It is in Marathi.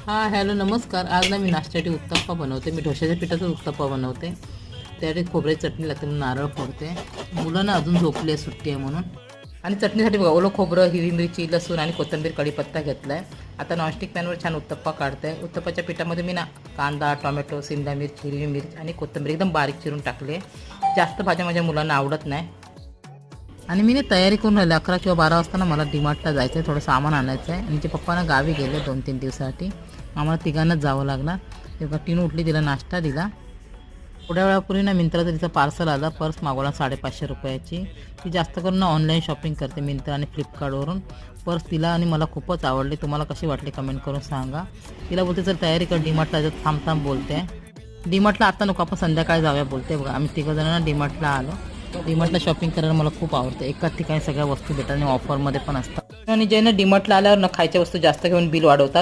हॅलो नमस्कार. आज ना मी नाश्त्यासाठी उत्तप्पा बनवते. मी ढोश्याच्या पिठाचा उत्तप्पा बनवते. त्यासाठी खोबऱ्याची चटणी लागते म्हणून नारळ फोडते. मुलं ना अजून झोपली आहे, सुट्टी आहे म्हणून. आणि चटणीसाठी बघा, ओलं खोबरं, हिरवी मिरची, लसूण आणि कोथिंबीर, कढीपत्ता घेतला आहे. आता नॉनस्टिक पॅनवर छान उत्तप्पा काढते. उत्तप्पाच्या पिठामध्ये मी ना कांदा, टोमॅटो, सिमला मिर्च, हिरवी मिरच आणि कोथिंबीर एकदम बारीक चिरून टाकले. जास्त भाज्या माझ्या मुलांना आवडत नाही. आणि मी तयारी करून राहिले. 11 किंवा 12 वाजता ना मला डीमार्टला जायचं आहे, थोडं सामान आणायचं आहे. आणि ते पप्पाना गावी गेले 2-3 दिवसासाठी. आम्हाला तिघांनाच जावं लागणार. तेव्हा टीनू उठली, तिला नाश्ता दिला. थोड्या वेळापूर्वी ना मिंत्राचं तिचं पार्सल आलं. पर्स मागवला 550 रुपयाची. ती जास्त करून ना ऑनलाईन शॉपिंग करते, मिंत्रा आणि फ्लिपकार्टवरून. पर्स तिला आणि मला खूपच आवडली. तुम्हाला कशी वाटली कमेंट करून सांगा. तिला बोलते चल तयारी कर, डीमार्टला जात थांब बोलते. डीमार्टला आता नको, आपण संध्याकाळी जाऊया बोलते. बघा आम्ही तिघं जणांना डीमार्टला आलो. डीमार्टला शॉपिंग करायला मला खूप आवडतं. एकाच ठिकाणी सगळ्या वस्तू भेटतात आणि ऑफरमध्ये पण असतात. आणि जे ना डीमार्टला आल्यावर ना खायच्या वस्तू जास्त घेऊन बिल वाढवतात.